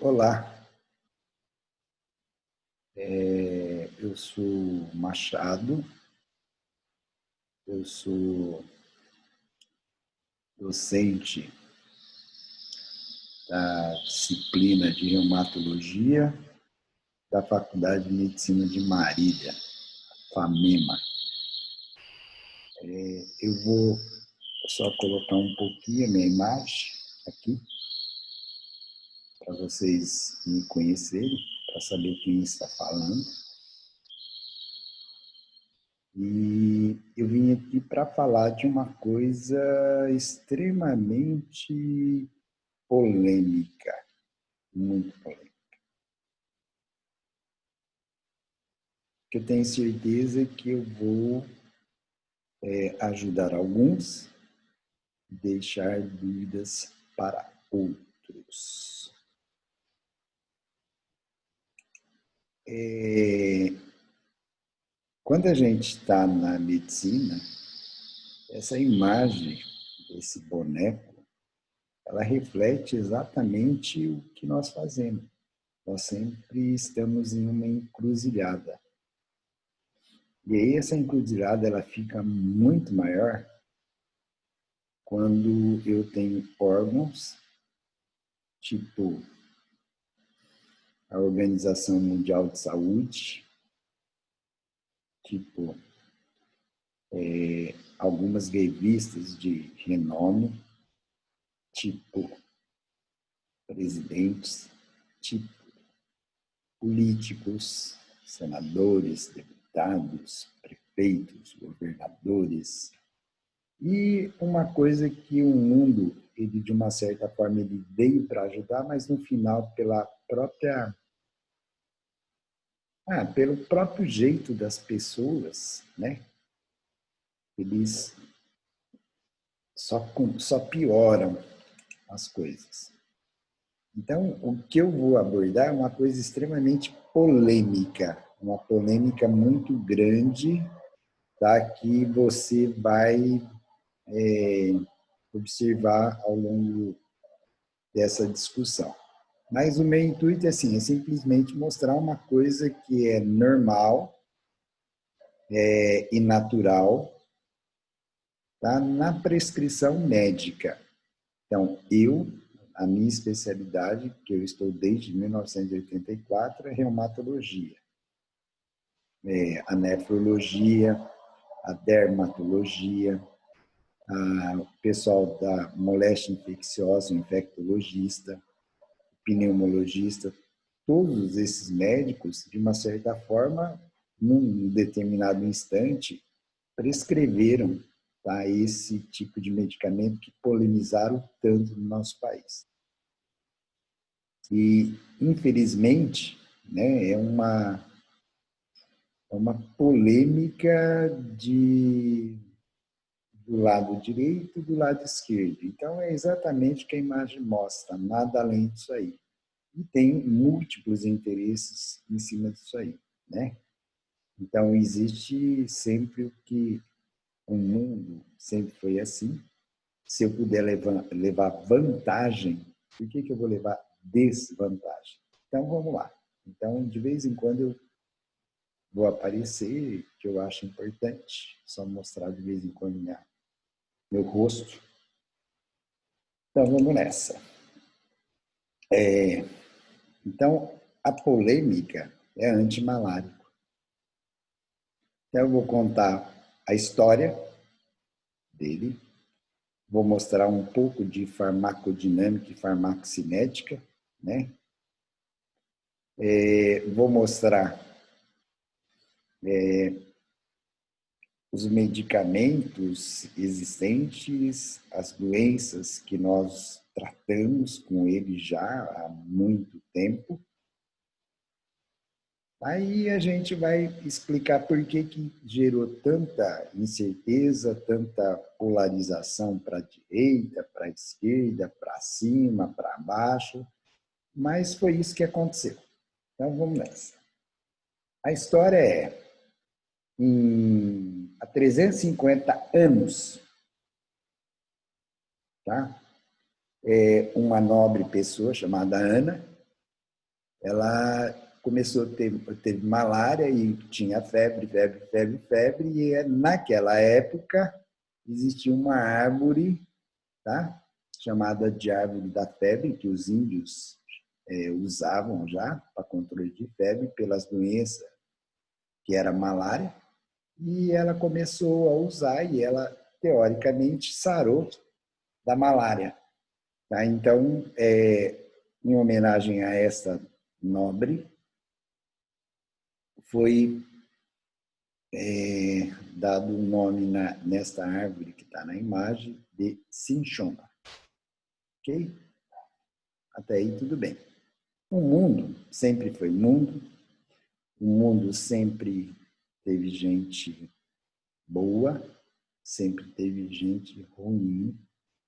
Olá, eu sou Machado, eu sou docente da disciplina de reumatologia da Faculdade de Medicina de Marília, FAMEMA. Eu vou só colocar um pouquinho a minha imagem aqui, para vocês me conhecerem, para saber quem está falando. E eu vim aqui para falar de uma coisa extremamente polêmica, muito polêmica. Que eu tenho certeza que eu vou ajudar alguns e deixar dúvidas para outros. Quando a gente está na medicina, essa imagem desse boneco, ela reflete exatamente o que nós fazemos. Nós sempre estamos em uma encruzilhada. E aí essa encruzilhada ela fica muito maior quando eu tenho órgãos, tipo a Organização Mundial de Saúde, tipo algumas revistas de renome, tipo presidentes, tipo políticos, senadores, deputados, prefeitos, governadores. E uma coisa que o mundo, ele de uma certa forma, ele veio para ajudar, mas no final, pelo próprio jeito das pessoas, né? Eles só pioram as coisas. Então, o que eu vou abordar é uma coisa extremamente polêmica, uma polêmica muito grande, tá? Que você vai observar ao longo dessa discussão. Mas o meu intuito é simplesmente mostrar uma coisa que é normal e natural, tá? Na prescrição médica. Então, a minha especialidade, que eu estou desde 1984, é reumatologia. A nefrologia, a dermatologia, o pessoal da moléstia infecciosa, o infectologista, o pneumologista, todos esses médicos, de uma certa forma, num determinado instante, prescreveram, tá, esse tipo de medicamento que polemizaram tanto no nosso país. E, infelizmente, né, é uma polêmica do lado direito e do lado esquerdo. Então, é exatamente o que a imagem mostra, nada além disso aí. E tem múltiplos interesses em cima disso aí, né? Então, existe sempre o que o mundo sempre foi assim. Se eu puder levar vantagem, por que eu vou levar desvantagem? Então, vamos lá. Então, de vez em quando eu vou aparecer, que eu acho importante, só mostrar de vez em quando meu rosto. Então, vamos nessa. Então, a polêmica é antimalárico. Então, eu vou contar a história dele, vou mostrar um pouco de farmacodinâmica e farmacocinética, né? Vou mostrar os medicamentos existentes, as doenças que nós tratamos com eles já há muito tempo. Aí a gente vai explicar por que gerou tanta incerteza, tanta polarização para a direita, para a esquerda, para cima, para baixo, mas foi isso que aconteceu. Então vamos nessa. A história é, há 350 anos, tá? uma nobre pessoa chamada Ana, ela começou a ter malária e tinha febre, e naquela época existia uma árvore, tá? Chamada de árvore da febre, que os índios usavam já para controle de febre pelas doenças, que era malária, e ela começou a usar e ela, teoricamente, sarou da malária. Tá? Então, em homenagem a essa nobre, foi dado o nome nesta árvore que está na imagem de cinchona. Ok? Até aí tudo bem. O mundo sempre foi mundo, o mundo sempre teve gente boa, sempre teve gente ruim,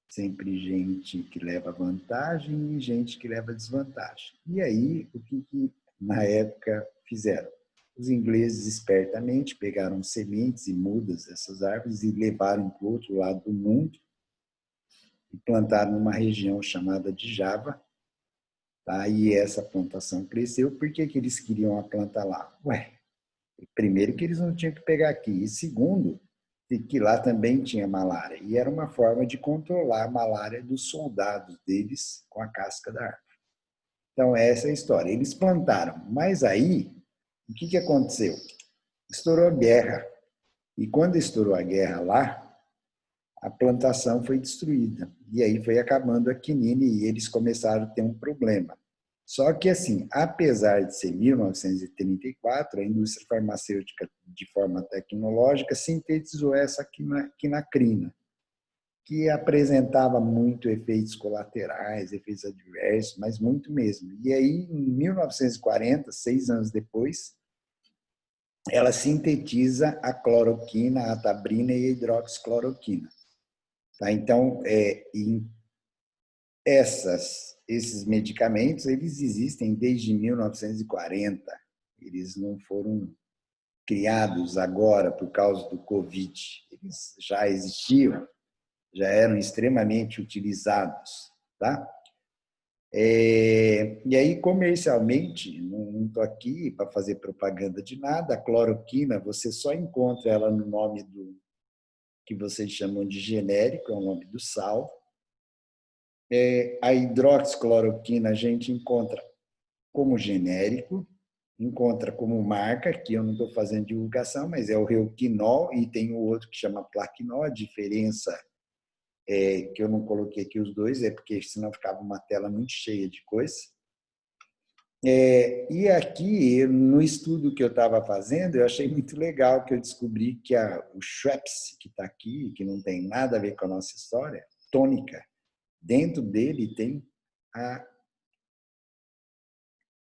sempre gente que leva vantagem e gente que leva desvantagem. E aí, o que na época fizeram? Os ingleses espertamente pegaram sementes e mudas dessas árvores e levaram para o outro lado do mundo e plantaram numa região chamada de Java. Tá? E essa plantação cresceu. Por que eles queriam a planta lá? Ué, primeiro que eles não tinham que pegar aqui. E segundo, que lá também tinha malária. E era uma forma de controlar a malária dos soldados deles com a casca da árvore. Então, essa é a história. Eles plantaram. Mas aí, o que aconteceu? Estourou a guerra. E quando estourou a guerra lá, a plantação foi destruída. E aí foi acabando a quinine e eles começaram a ter um problema. Só que, assim, apesar de ser 1934, a indústria farmacêutica, de forma tecnológica, sintetizou essa quinacrina, que apresentava muito efeitos colaterais, efeitos adversos, mas muito mesmo. E aí, em 1940, 6 anos depois, ela sintetiza a cloroquina, a tabrina e a hidroxicloroquina. Tá? Então, esses medicamentos, eles existem desde 1940. Eles não foram criados agora por causa do Covid. Eles já existiam, já eram extremamente utilizados. Tá? E aí, comercialmente, não estou aqui para fazer propaganda de nada, a cloroquina, você só encontra ela no nome do que vocês chamam de genérico, é o nome do sal. A hidroxicloroquina a gente encontra como genérico, encontra como marca, que eu não estou fazendo divulgação, mas é o Reuquinol, e tem o outro que chama Plaquenol. A diferença que eu não coloquei aqui os dois, é porque senão ficava uma tela muito cheia de coisa. E aqui, no estudo que eu estava fazendo, eu achei muito legal que eu descobri que o Schweppes, que está aqui, que não tem nada a ver com a nossa história, tônica, dentro dele tem a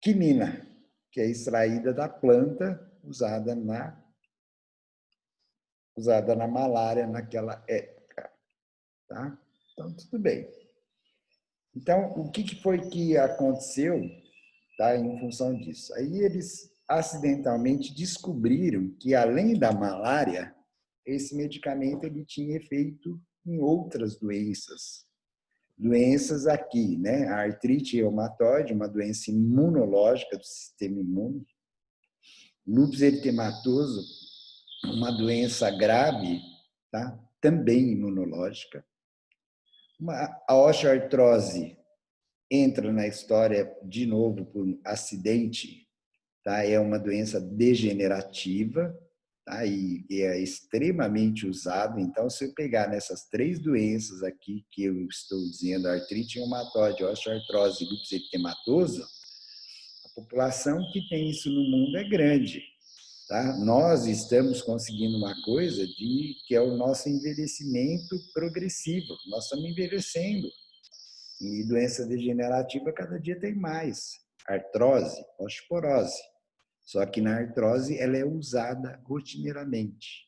quinina, que é extraída da planta usada na malária naquela época. Tá? Então, tudo bem. Então, o que foi que aconteceu, tá, em função disso? Aí eles acidentalmente descobriram que, além da malária, esse medicamento ele tinha efeito em outras doenças. Doenças aqui, né? A artrite reumatoide, uma doença imunológica do sistema imune. Lúpus eritematoso, uma doença grave, tá? Também imunológica. A osteoartrose entra na história de novo por acidente, tá? É uma doença degenerativa, tá? E é extremamente usado. Então, se eu pegar nessas 3 doenças aqui que eu estou dizendo, artrite reumatoide, osteoartrose e lúpus eritematoso, a população que tem isso no mundo é grande. Tá? Nós estamos conseguindo uma coisa que é o nosso envelhecimento progressivo. Nós estamos envelhecendo. E doença degenerativa cada dia tem mais. Artrose, osteoporose. Só que na artrose ela é usada rotineiramente.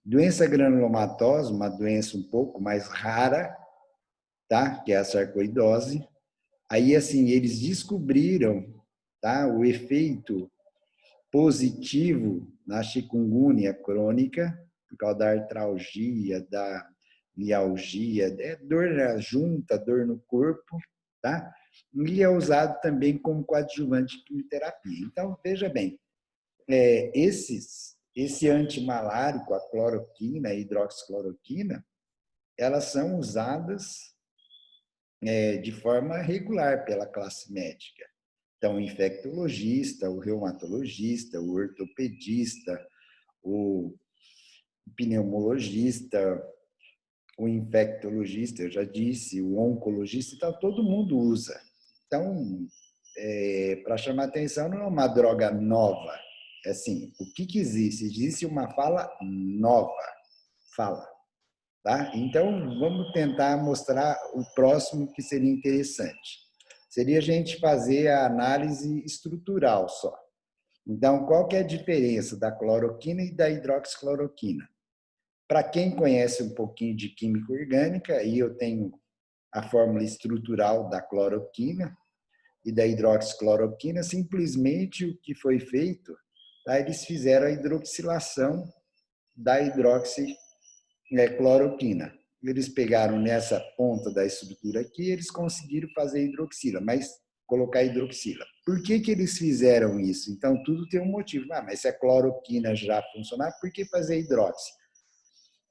Doença granulomatosa, uma doença um pouco mais rara, tá? Que é a sarcoidose. Aí, assim, eles descobriram, tá? O efeito positivo na chikungunya crônica, por causa da artralgia, mialgia, dor na junta, dor no corpo, tá? E é usado também como coadjuvante de quimioterapia. Então, veja bem, esse antimalárico, a cloroquina, a hidroxicloroquina, elas são usadas de forma regular pela classe médica. Então, o infectologista, o reumatologista, o ortopedista, o pneumologista, o infectologista, eu já disse, o oncologista, então todo mundo usa. Então, para chamar atenção, não é uma droga nova. É assim, o que existe? Existe uma fala nova. Fala. Tá? Então, vamos tentar mostrar o próximo que seria interessante. Seria a gente fazer a análise estrutural só. Então, qual que é a diferença da cloroquina e da hidroxicloroquina? Para quem conhece um pouquinho de química orgânica, aí eu tenho a fórmula estrutural da cloroquina e da hidroxicloroquina, simplesmente o que foi feito, tá? Eles fizeram a hidroxilação da hidroxicloroquina. Eles pegaram nessa ponta da estrutura aqui, eles conseguiram fazer hidroxila, mas colocar hidroxila. Por que eles fizeram isso? Então, tudo tem um motivo. Mas se a cloroquina já funcionar, por que fazer hidroxila?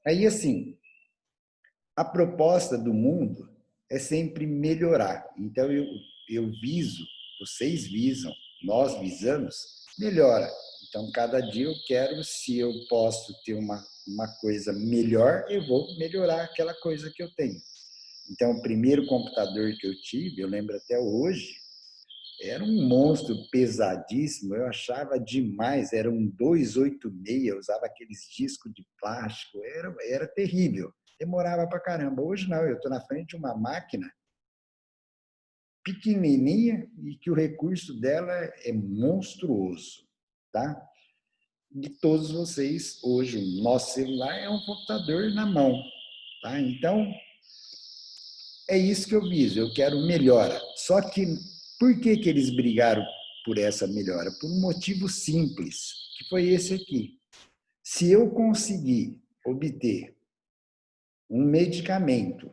Aí, assim, a proposta do mundo é sempre melhorar. Então, eu viso, vocês visam, nós visamos, melhora. Então, cada dia eu quero, se eu posso ter uma coisa melhor, eu vou melhorar aquela coisa que eu tenho. Então, o primeiro computador que eu tive, eu lembro até hoje, era um monstro pesadíssimo, eu achava demais, era um 286, eu usava aqueles discos de plástico, era terrível, demorava pra caramba. Hoje não, eu estou na frente de uma máquina pequenininha e que o recurso dela é monstruoso, tá? E todos vocês, hoje, o nosso celular é um computador na mão, tá? Então, é isso que eu viso, eu quero melhora. Só que, por que eles brigaram por essa melhora? Por um motivo simples, que foi esse aqui. Se eu conseguir obter um medicamento,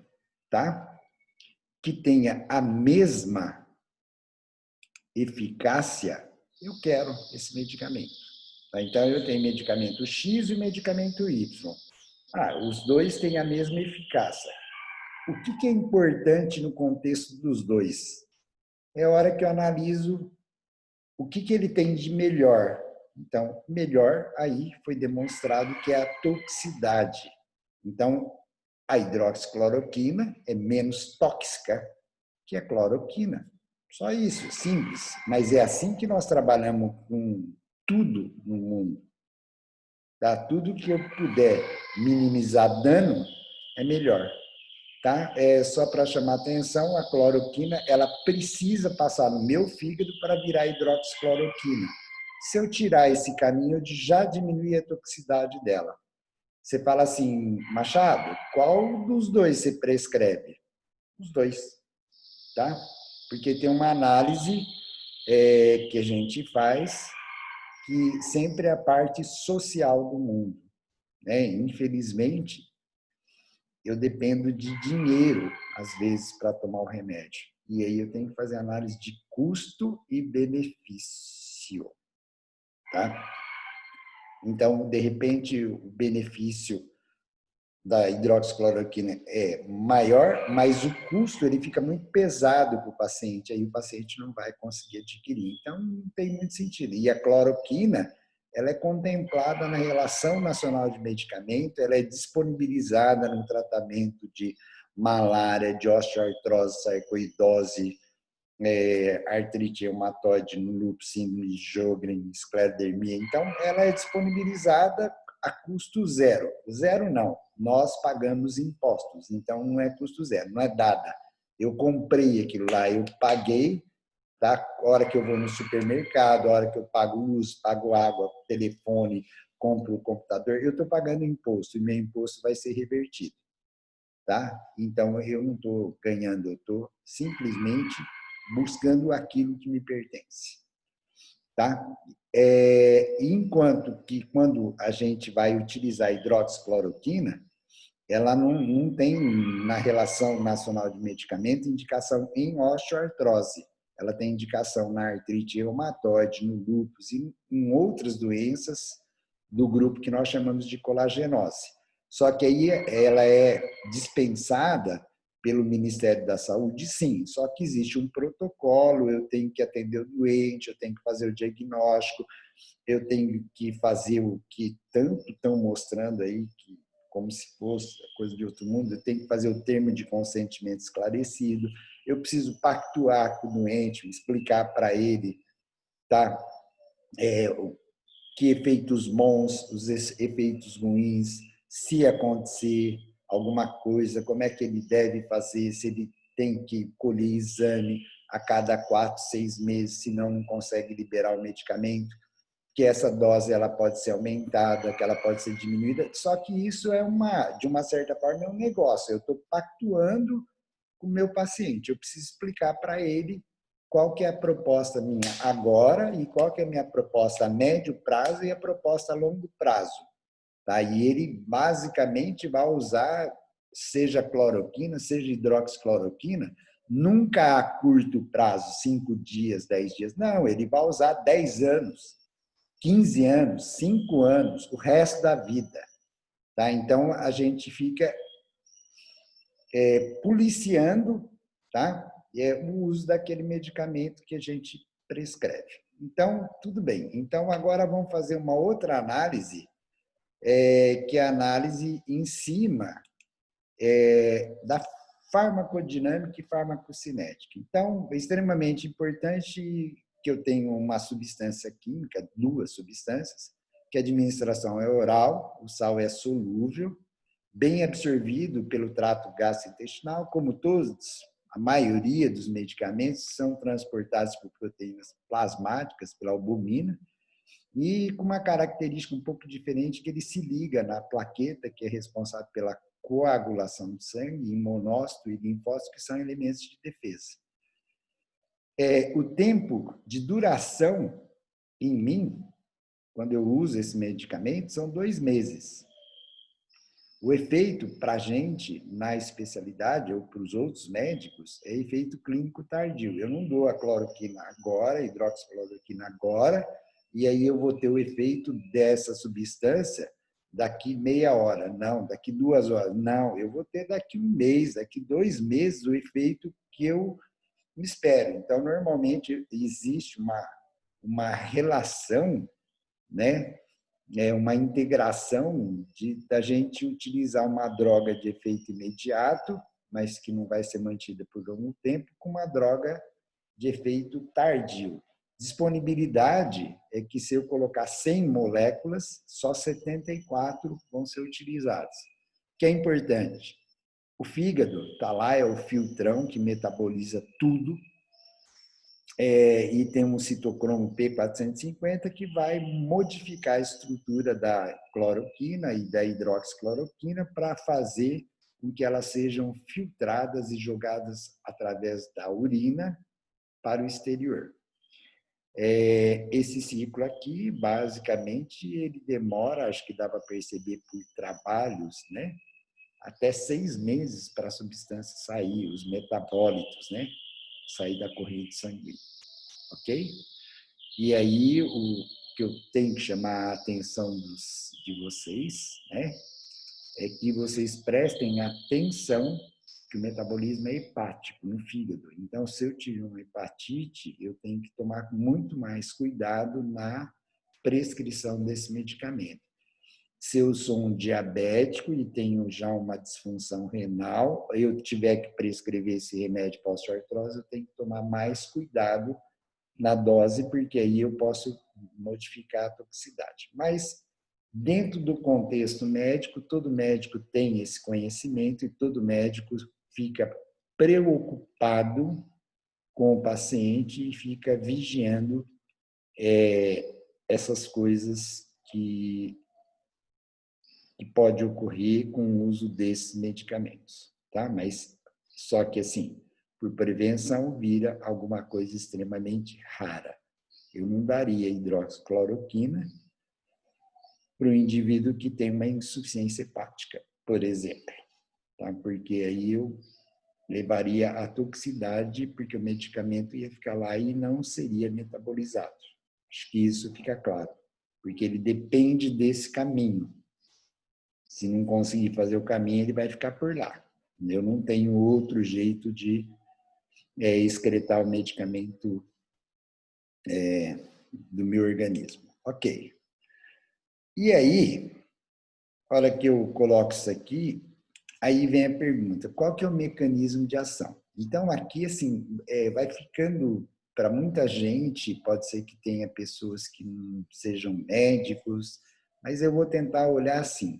tá? Que tenha a mesma eficácia, eu quero esse medicamento. Tá? Então, eu tenho medicamento X e medicamento Y. Os dois têm a mesma eficácia. O que é importante no contexto dos dois? É a hora que eu analiso o que ele tem de melhor. Então, melhor aí foi demonstrado que é a toxicidade. Então, a hidroxicloroquina é menos tóxica que a cloroquina. Só isso, simples. Mas é assim que nós trabalhamos com tudo no mundo. Tá? Tudo que eu puder minimizar dano é melhor. Tá? Só para chamar atenção, a cloroquina ela precisa passar no meu fígado para virar hidroxicloroquina. Se eu tirar esse caminho, eu já diminui a toxicidade dela. Você fala assim, Machado, qual dos dois você prescreve? Os dois, tá? Porque tem uma análise que a gente faz que sempre é a parte social do mundo, né? Infelizmente, eu dependo de dinheiro, às vezes, para tomar o remédio. E aí eu tenho que fazer análise de custo e benefício. Tá? Então, de repente, o benefício da hidroxicloroquina é maior, mas o custo ele fica muito pesado para o paciente, aí o paciente não vai conseguir adquirir. Então, não tem muito sentido. E a cloroquina, ela é contemplada na Relação Nacional de Medicamento, ela é disponibilizada no tratamento de malária, de osteoartrose, sarcoidose, artrite reumatoide, lúpus, síndrome de Sjögren, esclerodermia. Então, ela é disponibilizada a custo zero. Zero não, nós pagamos impostos, então não é custo zero, não é dada. Eu comprei aquilo lá, eu paguei, tá? A hora que eu vou no supermercado, a hora que eu pago luz, pago água, telefone, compro o computador, eu estou pagando imposto e meu imposto vai ser revertido. Tá? Então, eu não estou ganhando, eu estou simplesmente buscando aquilo que me pertence. Tá? Enquanto que, quando a gente vai utilizar a hidroxicloroquina, ela não tem, na Relação Nacional de Medicamento, indicação em osteoartrose. Ela tem indicação na artrite reumatoide, no lúpus e em outras doenças do grupo que nós chamamos de colagenose. Só que aí ela é dispensada pelo Ministério da Saúde, sim. Só que existe um protocolo, eu tenho que atender o doente, eu tenho que fazer o diagnóstico, eu tenho que fazer o que tanto estão mostrando aí, que como se fosse coisa de outro mundo, eu tenho que fazer o termo de consentimento esclarecido, eu preciso pactuar com o doente, explicar para ele, tá? Que efeitos bons, os efeitos ruins, se acontecer alguma coisa, como é que ele deve fazer, se ele tem que colher exame a cada 4, 6 meses, se não consegue liberar o medicamento, que essa dose ela pode ser aumentada, que ela pode ser diminuída, só que isso é de uma certa forma, é um negócio. Eu estou pactuando com o meu paciente. Eu preciso explicar para ele qual que é a proposta minha agora e qual que é a minha proposta a médio prazo e a proposta a longo prazo. Tá? E ele basicamente vai usar, seja cloroquina, seja hidroxicloroquina, nunca a curto prazo, 5 dias, 10 dias. Não, ele vai usar 10 anos, 15 anos, 5 anos, o resto da vida. Tá? Então, a gente fica policiando, tá? O uso daquele medicamento que a gente prescreve. Então, tudo bem. Então, agora vamos fazer uma outra análise, que é a análise em cima da farmacodinâmica e farmacocinética. Então, é extremamente importante que eu tenha uma substância química, 2 substâncias, que a administração é oral, o sal é solúvel, bem absorvido pelo trato gastrointestinal, como todos, a maioria dos medicamentos são transportados por proteínas plasmáticas, pela albumina, e com uma característica um pouco diferente, que ele se liga na plaqueta, que é responsável pela coagulação do sangue, em monócito e linfócito, que são elementos de defesa. O tempo de duração em mim, quando eu uso esse medicamento, são 2 meses. O efeito para a gente, na especialidade, ou para os outros médicos, é efeito clínico tardio. Eu não dou a cloroquina agora, a hidroxicloroquina agora, e aí eu vou ter o efeito dessa substância daqui meia hora. Não, daqui 2 horas. Não, eu vou ter daqui 1 mês, daqui 2 meses, o efeito que eu me espero. Então, normalmente, existe uma relação, né? Uma integração da gente utilizar uma droga de efeito imediato, mas que não vai ser mantida por longo tempo, com uma droga de efeito tardio. Disponibilidade é que se eu colocar 100 moléculas, só 74 vão ser utilizadas. O que é importante? O fígado está lá, é o filtrão que metaboliza tudo, e tem um citocromo P450 que vai modificar a estrutura da cloroquina e da hidroxicloroquina para fazer com que elas sejam filtradas e jogadas através da urina para o exterior. Esse ciclo aqui, basicamente, ele demora, acho que dá para perceber por trabalhos, né? Até 6 meses para a substância sair, os metabólitos, né? Sair da corrente sanguínea. Ok? E aí, o que eu tenho que chamar a atenção de vocês, né, é que vocês prestem atenção que o metabolismo é hepático, no fígado. Então, se eu tiver uma hepatite, eu tenho que tomar muito mais cuidado na prescrição desse medicamento. Se eu sou um diabético e tenho já uma disfunção renal, eu tiver que prescrever esse remédio para osteoartrose, eu tenho que tomar mais cuidado na dose, porque aí eu posso modificar a toxicidade. Mas, dentro do contexto médico, todo médico tem esse conhecimento e todo médico fica preocupado com o paciente e fica vigiando essas coisas que pode ocorrer com o uso desses medicamentos, tá? Mas só que assim, por prevenção vira alguma coisa extremamente rara. Eu não daria hidroxicloroquina para o indivíduo que tem uma insuficiência hepática. por exemplo, tá? Porque aí eu levaria à toxicidade, porque o medicamento ia ficar lá e não seria metabolizado. Acho que isso fica claro, porque ele depende desse caminho. Se não conseguir fazer o caminho, ele vai ficar por lá. Eu não tenho outro jeito de excretar o medicamento do meu organismo. Ok. E aí, a hora que eu coloco isso aqui, aí vem a pergunta, qual que é o mecanismo de ação? Então, aqui, assim, vai ficando, para muita gente, pode ser que tenha pessoas que não sejam médicos, mas eu vou tentar olhar assim.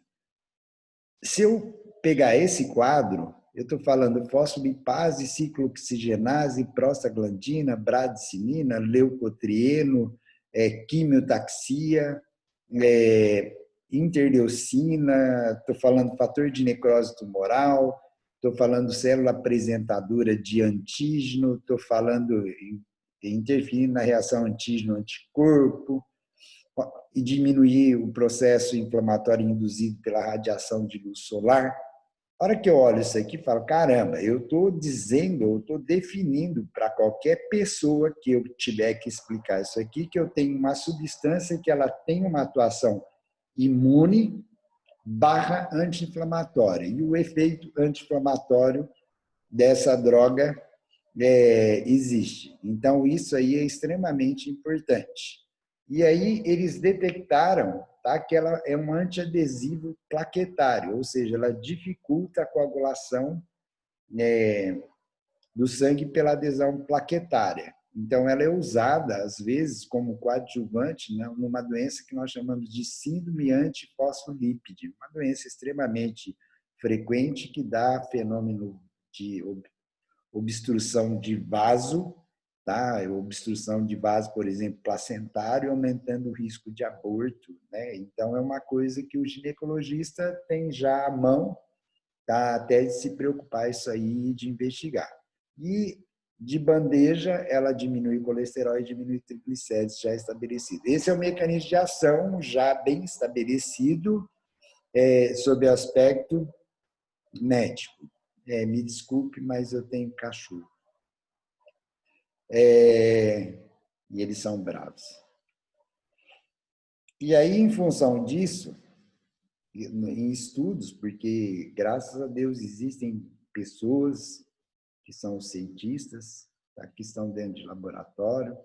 Se eu pegar esse quadro, eu estou falando fosfolipase, ciclooxigenase, prostaglandina, bradicinina, leucotrieno, quimiotaxia, interleucina, estou falando fator de necrose tumoral, estou falando célula apresentadora de antígeno, estou falando interferindo na reação antígeno-anticorpo, e diminuir o processo inflamatório induzido pela radiação de luz solar. A hora que eu olho isso aqui, falo, caramba, eu estou dizendo, eu estou definindo para qualquer pessoa que eu tiver que explicar isso aqui, que eu tenho uma substância que ela tem uma atuação imune barra anti-inflamatória. E o efeito anti-inflamatório dessa droga existe. Então, isso aí é extremamente importante. E aí eles detectaram, tá, que ela é um antiadesivo plaquetário, ou seja, ela dificulta a coagulação do sangue pela adesão plaquetária. Então, ela é usada, às vezes, como coadjuvante, né, numa doença que nós chamamos de síndrome antifosfolípide, uma doença extremamente frequente que dá fenômeno de obstrução de vaso, tá? Obstrução de vaso, por exemplo, placentário, aumentando o risco de aborto, né? Então, é uma coisa que o ginecologista tem já à mão, tá? Até de se preocupar isso aí, de investigar. E, de bandeja, ela diminui o colesterol e diminui triglicéridos já estabelecido. Esse é o mecanismo de ação já bem estabelecido sob o aspecto médico. Me desculpe, mas eu tenho cachorro. E eles são bravos. E aí, em função disso, em estudos, porque, graças a Deus, existem pessoas que são cientistas, tá, que estão dentro de laboratório,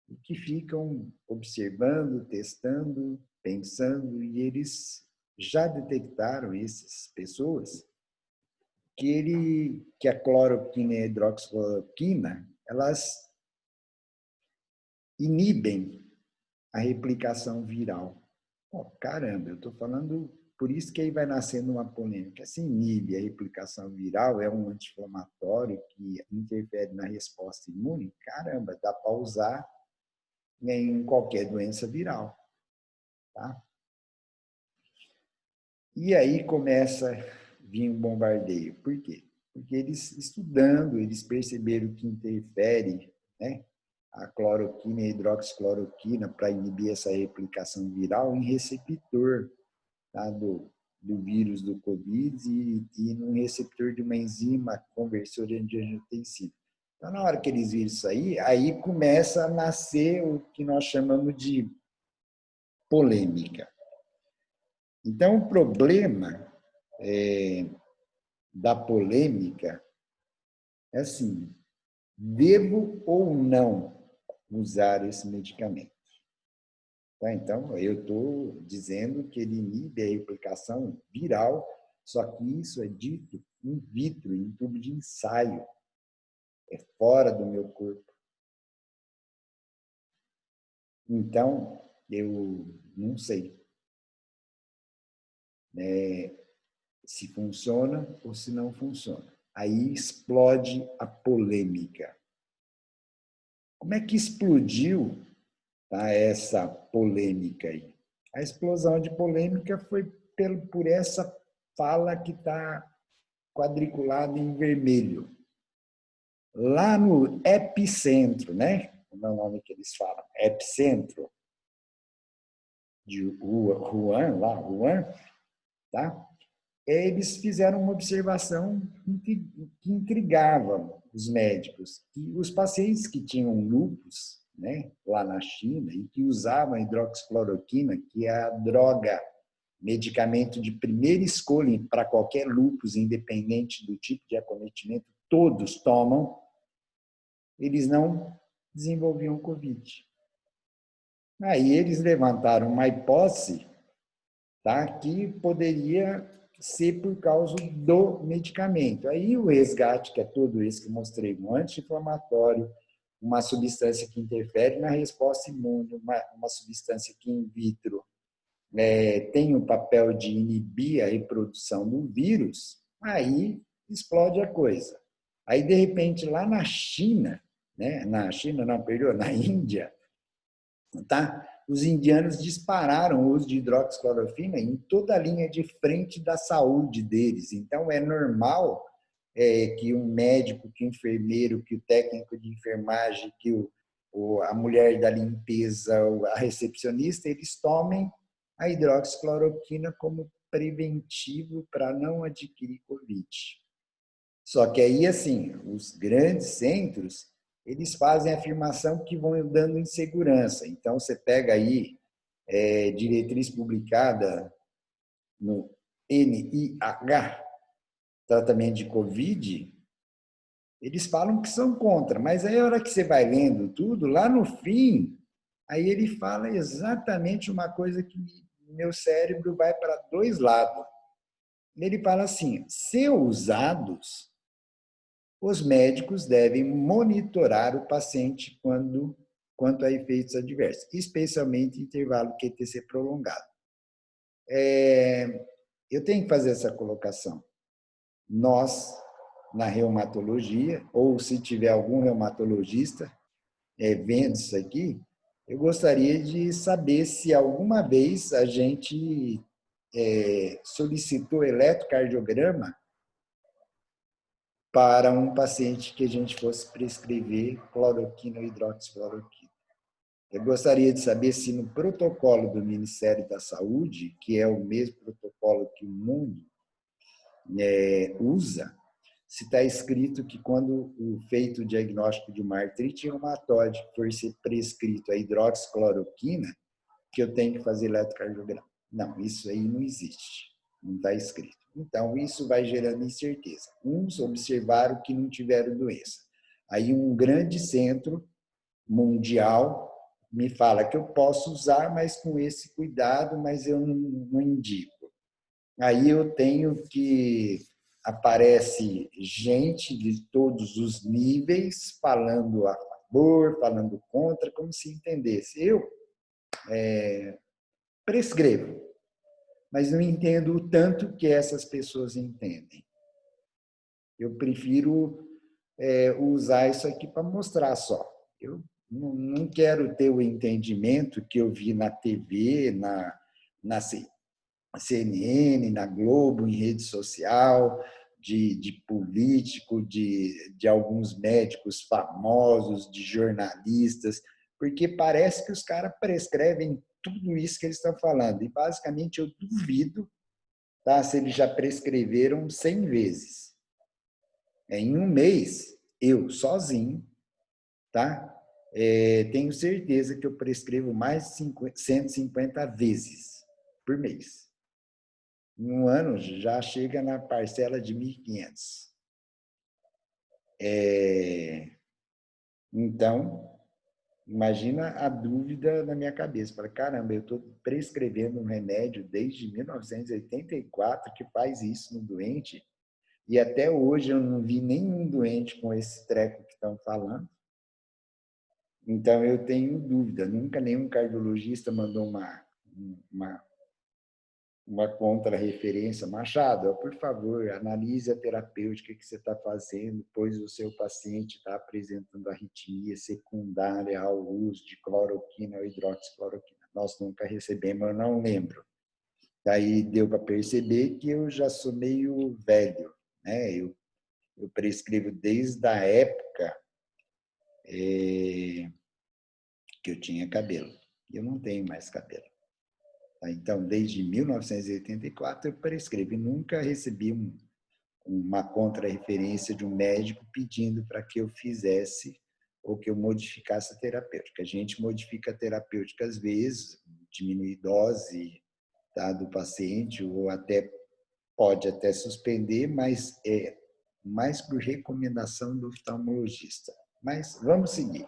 e que ficam observando, testando, pensando, e eles já detectaram, essas pessoas, que a cloroquina e a hidroxicloroquina, elas inibem a replicação viral. Oh, caramba, eu estou falando, por isso que aí vai nascendo uma polêmica. Se inibe a replicação viral, é um anti-inflamatório que interfere na resposta imune, caramba, dá para usar em qualquer doença viral. Tá? E aí começa a vir um bombardeio. Por quê? Porque eles, estudando, eles perceberam que interfere, né, a cloroquina e a hidroxicloroquina para inibir essa replicação viral em receptor, tá, do vírus do Covid e no receptor de uma enzima conversora de angiotensina. Então, na hora que eles viram isso aí começa a nascer o que nós chamamos de polêmica. Então, o problema da polêmica é assim, devo ou não usar esse medicamento? Tá? Então, eu estou dizendo que ele inibe a replicação viral, só que isso é dito in vitro, em tubo de ensaio, é fora do meu corpo. Então, eu não sei se funciona ou se não funciona. Aí explode a polêmica. Como é que explodiu, tá, essa polêmica aí? A explosão de polêmica foi por essa fala que está quadriculada em vermelho. Lá no epicentro, né? Como é o nome que eles falam? Epicentro de Wuhan, lá, Wuhan, tá? eles fizeram uma observação que intrigava os médicos, que os pacientes que tinham lúpus, né, lá na China, e que usavam a hidroxicloroquina, que é a droga, medicamento de primeira escolha para qualquer lúpus, independente do tipo de acometimento, todos tomam, eles não desenvolviam Covid. Aí eles levantaram uma hipótese, tá, que poderia ser por causa do medicamento. Aí o resgate, que é todo esse que eu mostrei, um anti-inflamatório, uma substância que interfere na resposta imune, uma substância que in vitro tem o papel de inibir a reprodução do vírus, aí explode a coisa. Aí, de repente, lá na China, né? Na China, não, perdão, na Índia, tá? Os indianos dispararam o uso de hidroxicloroquina em toda a linha de frente da saúde deles. Então, é normal que um médico, que o enfermeiro, que o técnico de enfermagem, que a mulher da limpeza, a recepcionista, eles tomem a hidroxicloroquina como preventivo para não adquirir Covid. Só que aí, assim, os grandes centros, eles fazem afirmação que vão dando insegurança. Então, você pega aí diretriz publicada no NIH, tratamento de Covid, eles falam que são contra, mas aí a hora que você vai lendo tudo, lá no fim, aí ele fala exatamente uma coisa que meu cérebro vai para dois lados. Ele fala assim, se usados, os médicos devem monitorar o paciente quanto a efeitos adversos, especialmente em intervalo QTC prolongado. Eu tenho que fazer essa colocação. Nós, na reumatologia, ou se tiver algum reumatologista vendo isso aqui, eu gostaria de saber se alguma vez a gente solicitou eletrocardiograma para um paciente que a gente fosse prescrever cloroquina ou hidroxicloroquina. Eu gostaria de saber se no protocolo do Ministério da Saúde, que é o mesmo protocolo que o mundo usa, se está escrito que quando feito o diagnóstico de uma artrite reumatoide for ser prescrito a hidroxicloroquina, que eu tenho que fazer eletrocardiograma. Não, isso aí não existe, não está escrito. Então, isso vai gerando incerteza. Uns observaram que não tiveram doença. Aí um grande centro mundial me fala que eu posso usar, mas com esse cuidado, mas eu não indico. Aí eu tenho que aparece gente de todos os níveis falando a favor, falando contra, como se entendesse. Eu prescrevo, mas não entendo o tanto que essas pessoas entendem. Eu prefiro usar isso aqui para mostrar só. Eu não quero ter o entendimento que eu vi na TV, na CNN, na Globo, em rede social, de político, de alguns médicos famosos, de jornalistas, porque parece que os caras prescrevem tudo isso que eles estão falando. E, basicamente, eu duvido, tá, se eles já prescreveram 100 vezes. Em um mês, eu, sozinho, tá, tenho certeza que eu prescrevo mais de 150 vezes por mês. Em um ano, já chega na parcela de 1.500. Então, imagina a dúvida na minha cabeça. Falei, caramba, eu estou prescrevendo um remédio desde 1984 que faz isso no doente e até hoje eu não vi nenhum doente com esse treco que estão falando. Então, eu tenho dúvida. Nunca nenhum cardiologista mandou uma contra-referência. Machado, por favor, analise a terapêutica que você está fazendo, pois o seu paciente está apresentando arritmia secundária ao uso de cloroquina ou hidroxicloroquina. Nós nunca recebemos, eu não lembro. Daí deu para perceber que eu já sou meio velho, né? Eu prescrevo desde a época que eu tinha cabelo. Eu não tenho mais cabelo. Tá? Então, desde 1984, eu prescrevo e nunca recebi uma contrarreferência de um médico pedindo para que eu fizesse ou que eu modificasse a terapêutica. A gente modifica a terapêutica às vezes, diminui dose, tá, do paciente, ou até pode até suspender, mas é mais por recomendação do oftalmologista. Mas vamos seguir.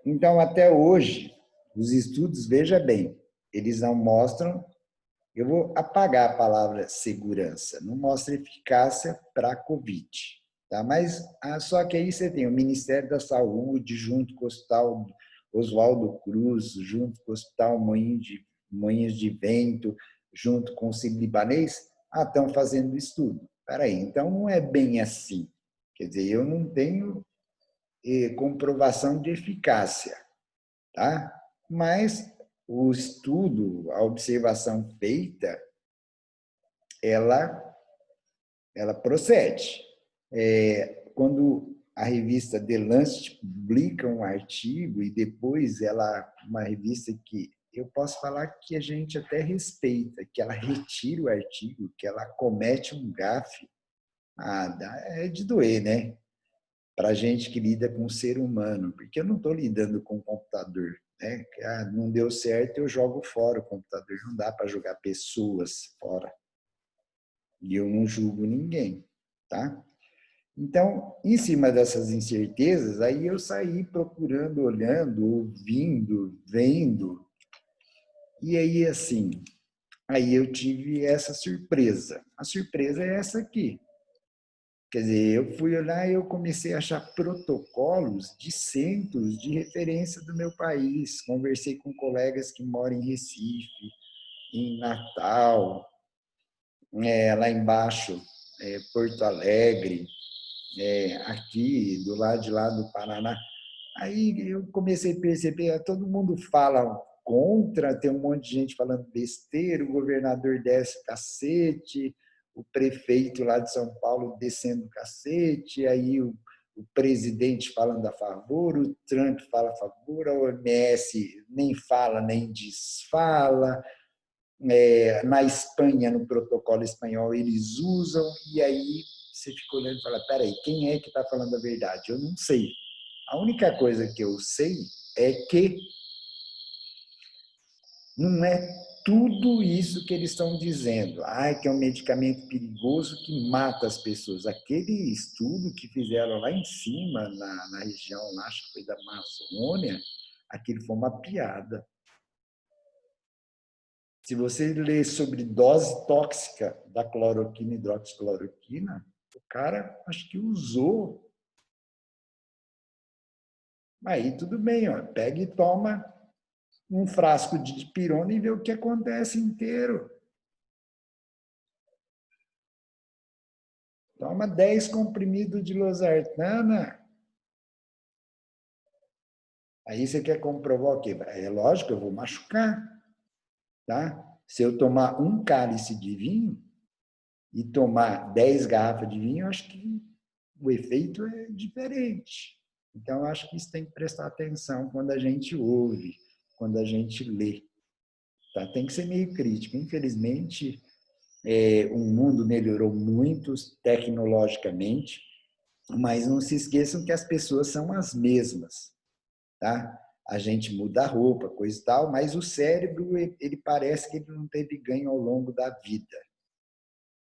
Então, até hoje, os estudos, veja bem, eles não mostram, eu vou apagar a palavra segurança, não mostra eficácia para a Covid. Tá? Mas só que aí você tem o Ministério da Saúde, junto com o Hospital Oswaldo Cruz, junto com o Hospital Moinhos de Vento, junto com o Sírio-Libanês, estão fazendo estudo. Espera aí, então não é bem assim. Quer dizer, eu não tenho comprovação de eficácia, tá? Mas o estudo, a observação feita, ela procede. Quando a revista The Lancet publica um artigo e depois uma revista que eu posso falar que a gente até respeita, que ela retira o artigo, que ela comete um gafe, é de doer, né? Para a gente que lida com o ser humano, porque eu não estou lidando com o computador, né? Não deu certo, eu jogo fora o computador, não dá para jogar pessoas fora. E eu não julgo ninguém, tá? Então, em cima dessas incertezas, aí eu saí procurando, olhando, ouvindo, vendo, e aí assim, aí eu tive essa surpresa. A surpresa é essa aqui. Quer dizer, eu fui olhar e eu comecei a achar protocolos de centros de referência do meu país. Conversei com colegas que moram em Recife, em Natal, lá embaixo, Porto Alegre, aqui, do lado de lá do Paraná. Aí eu comecei a perceber, todo mundo fala contra, tem um monte de gente falando besteira, o governador desce o cacete, o prefeito lá de São Paulo descendo o cacete, aí o presidente falando a favor, o Trump fala a favor, a OMS nem fala nem desfala, na Espanha, no protocolo espanhol, eles usam, e aí você fica olhando e fala, peraí, quem é que está falando a verdade? Eu não sei. A única coisa que eu sei é que não é tudo isso que eles estão dizendo. Que é um medicamento perigoso que mata as pessoas. Aquele estudo que fizeram lá em cima, na região, acho que foi da Amazônia, aquilo foi uma piada. Se você ler sobre dose tóxica da cloroquina e hidroxicloroquina, o cara acho que usou. Aí tudo bem, ó, pega e toma um frasco de dipirona e vê o que acontece inteiro. Toma 10 comprimidos de losartana. Aí você quer comprovar o quê? É lógico, eu vou machucar. Tá? Se eu tomar um cálice de vinho e tomar 10 garrafas de vinho, eu acho que o efeito é diferente. Então, eu acho que isso tem que prestar atenção quando a gente ouve, quando a gente lê. Tá? Tem que ser meio crítico. Infelizmente, o mundo melhorou muito tecnologicamente, mas não se esqueçam que as pessoas são as mesmas. Tá? A gente muda a roupa, coisa e tal, mas o cérebro, ele parece que ele não teve ganho ao longo da vida.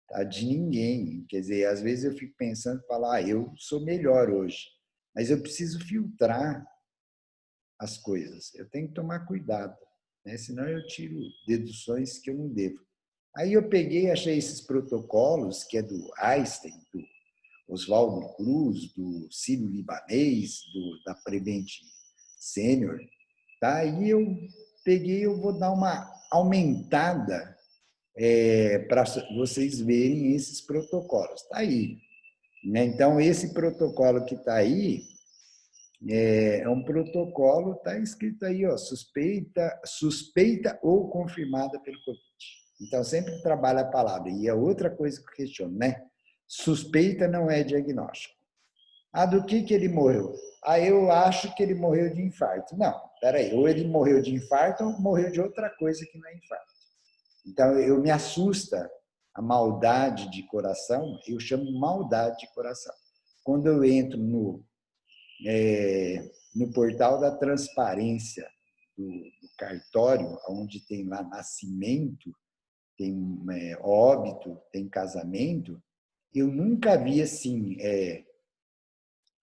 Tá? De ninguém. Quer dizer, às vezes eu fico pensando, falar, eu sou melhor hoje, mas eu preciso filtrar as coisas. Eu tenho que tomar cuidado, né? Senão eu tiro deduções que eu não devo. Aí eu peguei, achei esses protocolos, que é do Einstein, do Oswaldo Cruz, do Sírio-Libanês, da Prevent Senior, tá? Aí eu peguei, eu vou dar uma aumentada para vocês verem esses protocolos. Está aí. Né? Então, esse protocolo que está aí é um protocolo, está escrito aí, ó, suspeita ou confirmada pelo Covid. Então, sempre trabalha a palavra. E é outra coisa que eu questiono, né? Suspeita não é diagnóstico. Ah, do que ele morreu? Ah, eu acho que ele morreu de infarto. Não, peraí, ou ele morreu de infarto ou morreu de outra coisa que não é infarto. Então, eu me assusta a maldade de coração, eu chamo maldade de coração. Quando eu entro no portal da transparência do cartório, onde tem lá nascimento, tem óbito, tem casamento, eu nunca vi assim,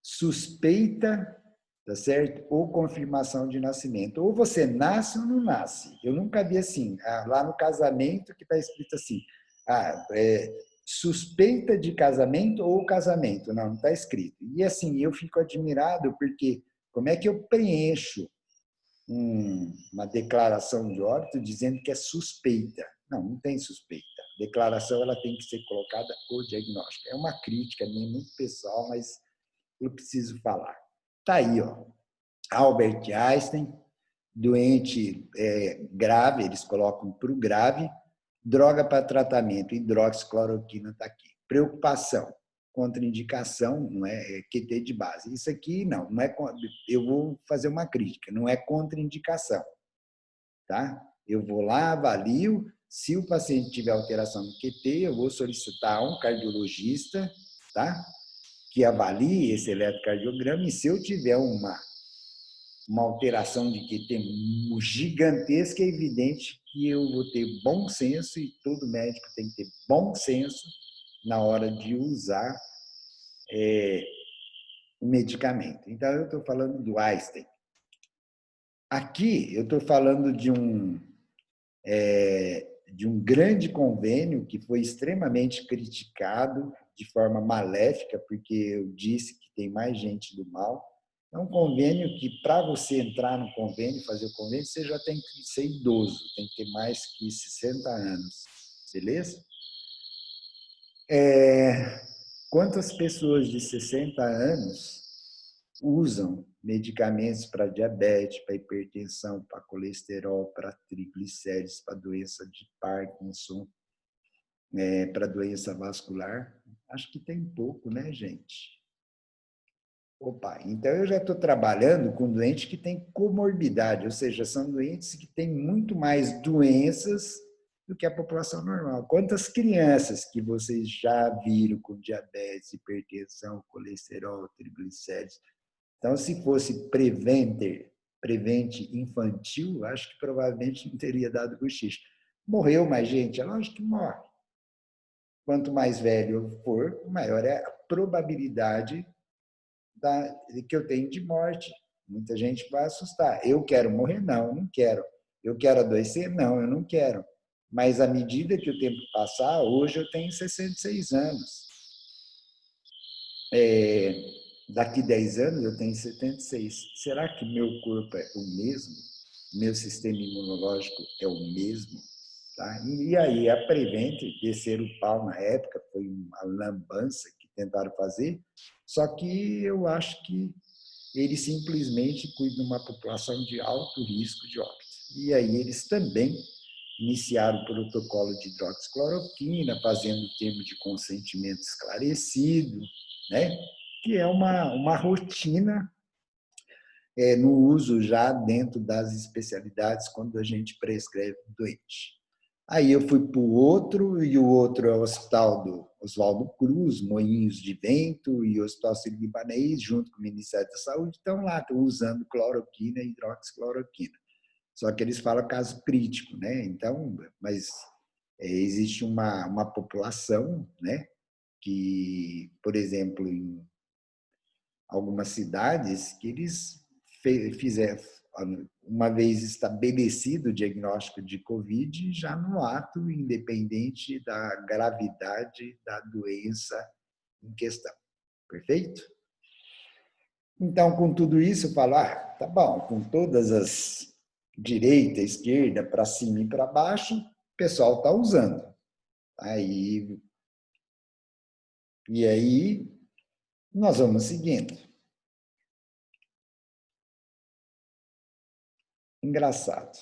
suspeita, tá certo? Ou confirmação de nascimento. Ou você nasce ou não nasce. Eu nunca vi assim, lá no casamento que está escrito assim, suspeita de casamento ou casamento. Não, não está escrito. E assim, eu fico admirado porque como é que eu preencho uma declaração de óbito dizendo que é suspeita? Não, não tem suspeita. A declaração ela tem que ser colocada o diagnóstico. É uma crítica minha, muito pessoal, mas eu preciso falar. Está aí, ó. Albert Einstein, doente grave, eles colocam para o grave, droga para tratamento, hidroxicloroquina está aqui. Preocupação, contraindicação, não é QT de base. Isso aqui não é. Eu vou fazer uma crítica, não é contraindicação, tá? Eu vou lá, avalio. Se o paciente tiver alteração no QT, eu vou solicitar um cardiologista, tá? Que avalie esse eletrocardiograma e se eu tiver uma alteração de QT gigantesca, é evidente que eu vou ter bom senso e todo médico tem que ter bom senso na hora de usar o medicamento. Então, eu estou falando do Einstein. Aqui, eu estou falando de um grande convênio que foi extremamente criticado de forma maléfica, porque eu disse que tem mais gente do mal. É um convênio que, para você entrar no convênio, fazer o convênio, você já tem que ser idoso, tem que ter mais que 60 anos, beleza? Quantas pessoas de 60 anos usam medicamentos para diabetes, para hipertensão, para colesterol, para triglicérides, para doença de Parkinson, para doença vascular? Acho que tem pouco, né, gente? Opa, então eu já estou trabalhando com doentes que têm comorbidade, ou seja, são doentes que têm muito mais doenças do que a população normal. Quantas crianças que vocês já viram com diabetes, hipertensão, colesterol, triglicérides? Então, se fosse prevente infantil, acho que provavelmente não teria dado bochicha. Morreu mais gente? É lógico que morre. Quanto mais velho eu for, maior é a probabilidade que eu tenho de morte. Muita gente vai assustar. Eu quero morrer? Não, eu não quero. Eu quero adoecer? Não, eu não quero. Mas à medida que o tempo passar, hoje eu tenho 66 anos. Daqui 10 anos eu tenho 76. Será que meu corpo é o mesmo? Meu sistema imunológico é o mesmo? Tá? E aí a Prevent descer o pau na época, foi uma lambança que tentaram fazer, só que eu acho que eles simplesmente cuidam de uma população de alto risco de óbito. E aí eles também iniciaram o protocolo de hidroxicloroquina, fazendo o termo de consentimento esclarecido, né? Que é uma rotina no uso já dentro das especialidades quando a gente prescreve o doente. Aí eu fui para o outro, e o outro é o Hospital do Oswaldo Cruz, Moinhos de Vento e o Hospital Sírio-Libanês, junto com o Ministério da Saúde, estão lá, estão usando cloroquina e hidroxicloroquina. Só que eles falam caso crítico, né? Então, mas existe uma população, né? Que, por exemplo, em algumas cidades, que eles fizeram, uma vez estabelecido o diagnóstico de Covid, já no ato, independente da gravidade da doença em questão. Perfeito? Então, com tudo isso, eu falo, tá bom, com todas as direita, esquerda, para cima e para baixo, o pessoal está usando. E aí, nós vamos seguindo. Engraçado.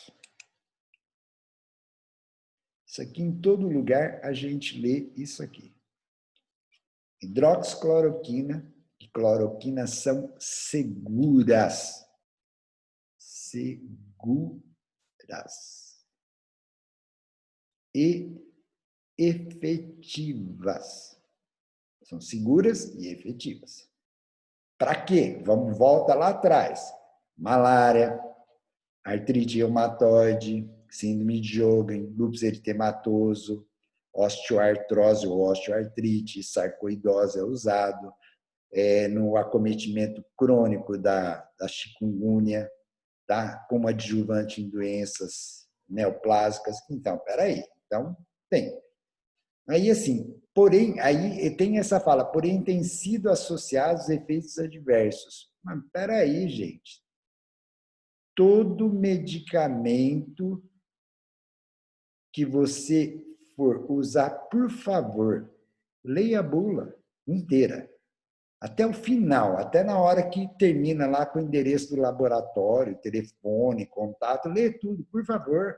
Isso aqui, em todo lugar, a gente lê isso aqui. Hidroxicloroquina e cloroquina são seguras. Seguras. E efetivas. São seguras e efetivas. Para quê? Volta lá atrás. Malária, artrite reumatoide, síndrome de Sjögren, lúpus eritematoso, osteoartrose ou osteoartrite, sarcoidose é usado, no acometimento crônico da chikungunya, tá? Como adjuvante em doenças neoplásicas. Então, peraí. Então, tem. Aí, assim, porém, aí tem essa fala, porém tem sido associados efeitos adversos. Mas peraí, gente. Todo medicamento que você for usar, por favor, leia a bula inteira. Até o final, até na hora que termina lá com o endereço do laboratório, telefone, contato, lê tudo, por favor.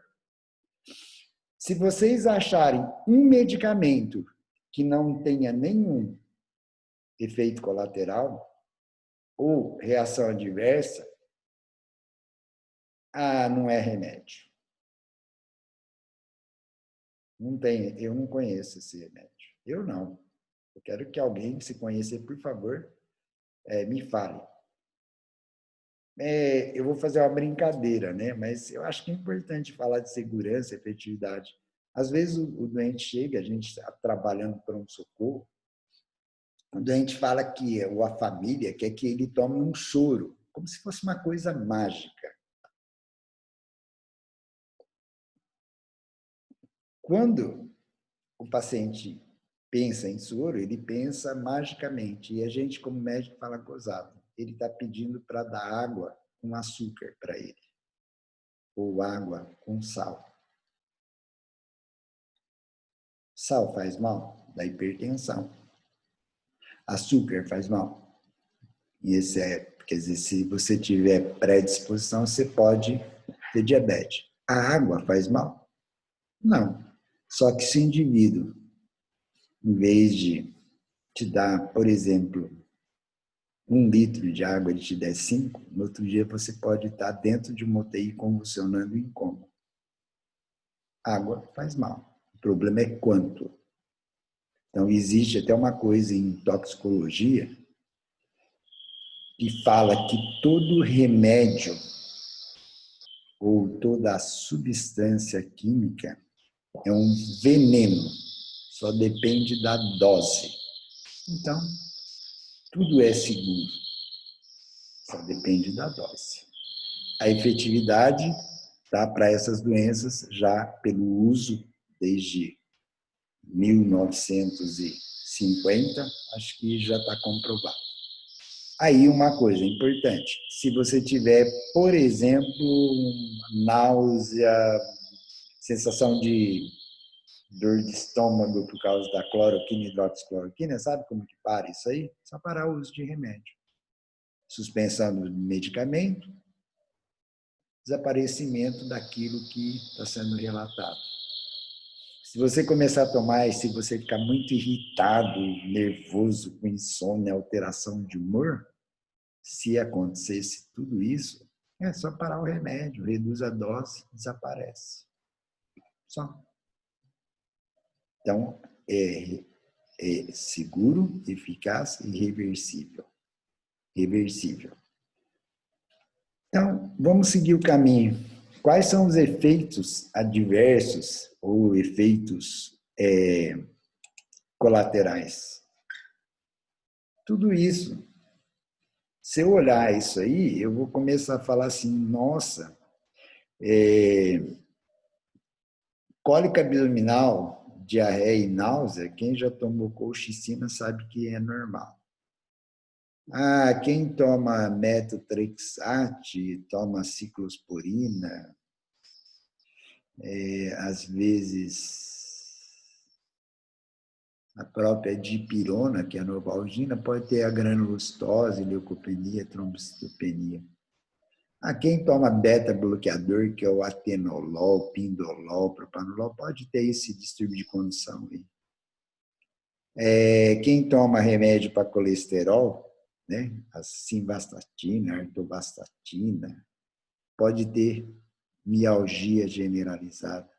Se vocês acharem um medicamento que não tenha nenhum efeito colateral ou reação adversa, não é remédio. Não tem, eu não conheço esse remédio. Eu não. Eu quero que alguém, se conhecer, por favor, me fale. Eu vou fazer uma brincadeira, né? Mas eu acho que é importante falar de segurança, efetividade. Às vezes o doente chega, a gente está trabalhando para um socorro, o doente fala que ou a família quer que ele tome um soro, como se fosse uma coisa mágica. Quando o paciente pensa em soro, ele pensa magicamente. E a gente, como médico, fala gozado. Ele está pedindo para dar água com açúcar para ele. Ou água com sal. Sal faz mal? Da hipertensão. Açúcar faz mal? E quer dizer, se você tiver predisposição, você pode ter diabetes. A água faz mal? Não. Só que se o indivíduo, em vez de te dar, por exemplo, 1 litro de água, ele te der 5, no outro dia você pode estar dentro de uma UTI convulsionando em coma. Água faz mal. O problema é quanto. Então, existe até uma coisa em toxicologia que fala que todo remédio ou toda substância química é um veneno. Só depende da dose. Então, tudo é seguro. Só depende da dose. A efetividade tá, para essas doenças, já pelo uso desde 1950, acho que já está comprovado. Aí uma coisa importante, se você tiver, por exemplo, náusea, sensação de dor de estômago por causa da cloroquina e hidroxicloroquina, sabe como que para isso aí? Só parar o uso de remédio. Suspensão do medicamento, desaparecimento daquilo que está sendo relatado. Se você começar a tomar e se você ficar muito irritado, nervoso, com insônia, alteração de humor, se acontecesse tudo isso, é só parar o remédio, reduz a dose, desaparece. Só. Então, é seguro, eficaz e reversível. Reversível. Então, vamos seguir o caminho. Quais são os efeitos adversos ou efeitos colaterais? Tudo isso. Se eu olhar isso aí, eu vou começar a falar assim, nossa, cólica abdominal, diarreia e náusea, quem já tomou colchicina sabe que é normal. Quem toma metotrexate, toma ciclosporina, às vezes a própria dipirona, que é a novalgina, pode ter a granulocitose, leucopenia, trombocitopenia. Quem toma beta-bloqueador, que é o atenolol, pindolol, propanolol, pode ter esse distúrbio de condução aí. Quem toma remédio para colesterol, né? A simvastatina, a atorvastatina, pode ter mialgia generalizada.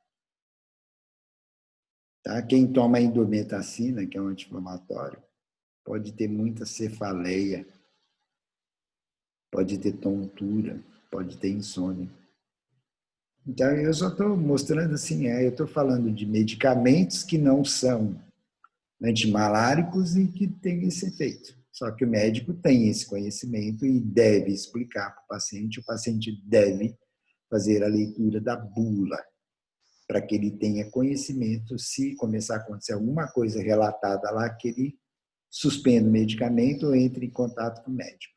Tá? Quem toma indometacina, que é um anti-inflamatório, pode ter muita cefaleia, pode ter tontura, pode ter insônia. Então, eu só estou mostrando assim, eu estou falando de medicamentos que não são antimaláricos e que têm esse efeito. Só que o médico tem esse conhecimento e deve explicar para o paciente deve fazer a leitura da bula, para que ele tenha conhecimento, se começar a acontecer alguma coisa relatada lá, que ele suspenda o medicamento ou entre em contato com o médico.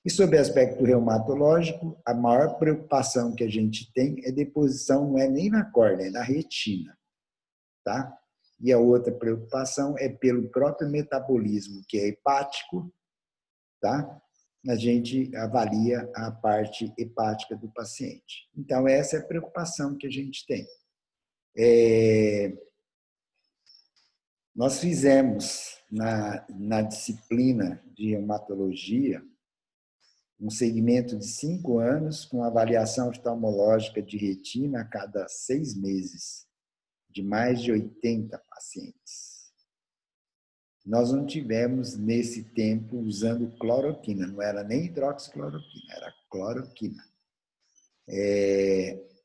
E sobre o aspecto reumatológico, a maior preocupação que a gente tem é deposição, não é nem na córnea, é na retina. Tá? E a outra preocupação é pelo próprio metabolismo, que é hepático, tá? A gente avalia a parte hepática do paciente. Então, essa é a preocupação que a gente tem. Nós fizemos na disciplina de reumatologia um segmento de 5 anos com avaliação oftalmológica de retina a cada 6 meses, de mais de 80 pacientes. Nós não tivemos, nesse tempo, usando cloroquina, não era nem hidroxicloroquina, era cloroquina.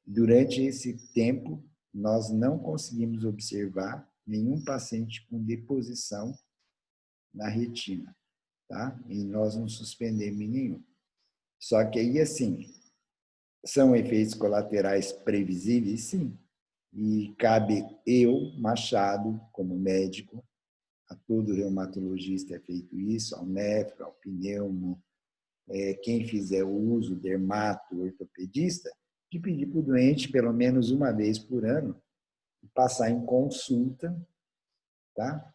Durante esse tempo, nós não conseguimos observar nenhum paciente com deposição na retina, tá? E nós não suspendemos nenhum. Só que aí, assim, são efeitos colaterais previsíveis, sim, e cabe eu, Machado, como médico, a todo reumatologista é feito isso, ao nefro, ao pneumo, quem fizer o uso, dermato, ortopedista, de pedir para o doente, pelo menos uma vez por ano, passar em consulta, tá?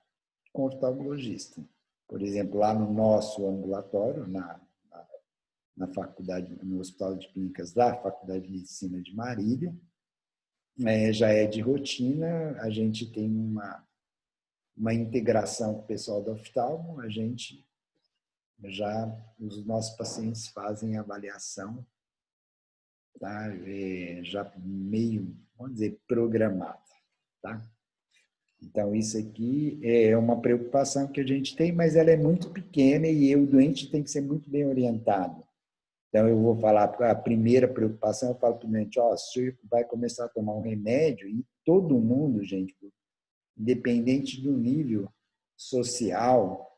Com o oftalmologista. Por exemplo, lá no nosso ambulatório, na faculdade, no Hospital de Clínicas da Faculdade de Medicina de Marília, já é de rotina, a gente tem uma integração com o pessoal da oftalmo, a gente os nossos pacientes fazem avaliação, tá? Já meio, vamos dizer, programada, tá? Então, isso aqui é uma preocupação que a gente tem, mas ela é muito pequena e o doente tem que ser muito bem orientado. Então, eu vou falar, a primeira preocupação, eu falo para o doente, você vai começar a tomar um remédio, e todo mundo, gente, independente do nível social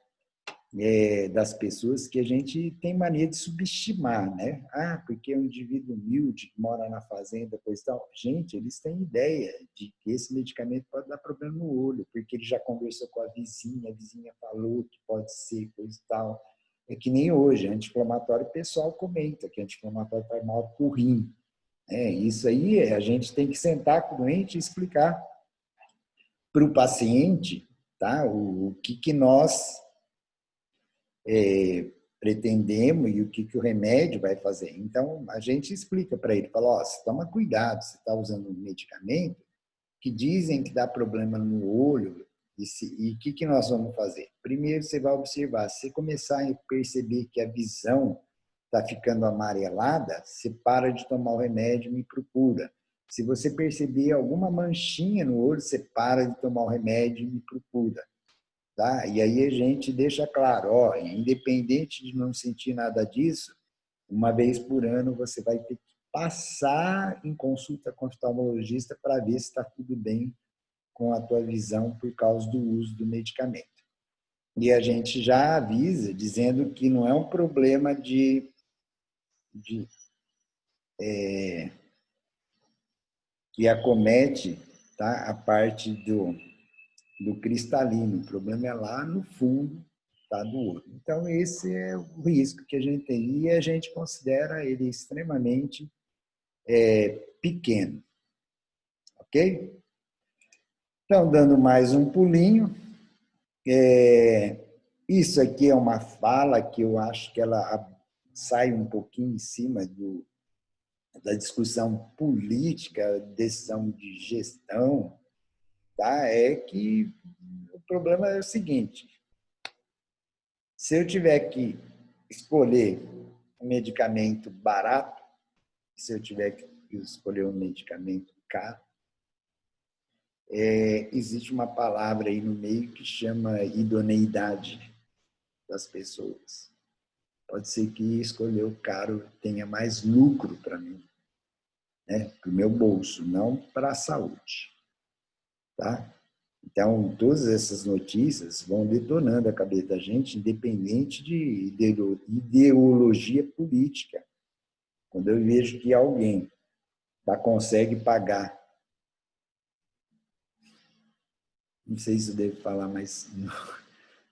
das pessoas, que a gente tem mania de subestimar, né? Porque é um indivíduo humilde que mora na fazenda, coisa e tal. Gente, eles têm ideia de que esse medicamento pode dar problema no olho, porque ele já conversou com a vizinha falou que pode ser, coisa e tal. É que nem hoje, anti-inflamatório, o pessoal comenta que anti-inflamatório faz mal para o rim. Isso aí a gente tem que sentar com o doente e explicar para o paciente, tá? O que nós pretendemos e o que o remédio vai fazer. Então, a gente explica para ele, fala, toma cuidado, você está usando um medicamento que dizem que dá problema no olho, e o que nós vamos fazer? Primeiro, você vai observar, se você começar a perceber que a visão está ficando amarelada, você para de tomar o remédio e me procura. Se você perceber alguma manchinha no olho, você para de tomar o remédio e me procura. Tá? E aí a gente deixa claro, independente de não sentir nada disso, uma vez por ano você vai ter que passar em consulta com o oftalmologista para ver se está tudo bem com a tua visão por causa do uso do medicamento. E a gente já avisa, dizendo que não é um problema que acomete, tá? A parte do cristalino. O problema é lá no fundo, tá, do olho. Então, esse é o risco que a gente tem. E a gente considera ele extremamente pequeno. Ok? Então, dando mais um pulinho, isso aqui é uma fala que eu acho que ela sai um pouquinho em cima da discussão política, decisão de gestão, tá? É que o problema é o seguinte: se eu tiver que escolher um medicamento barato, se eu tiver que escolher um medicamento caro, existe uma palavra aí no meio que chama idoneidade das pessoas. Pode ser que escolher o caro tenha mais lucro para mim, né? Para o meu bolso, não para a saúde. Tá? Então, todas essas notícias vão detonando a cabeça da gente, independente de ideologia política. Quando eu vejo que alguém consegue pagar, não sei se eu devo falar, mas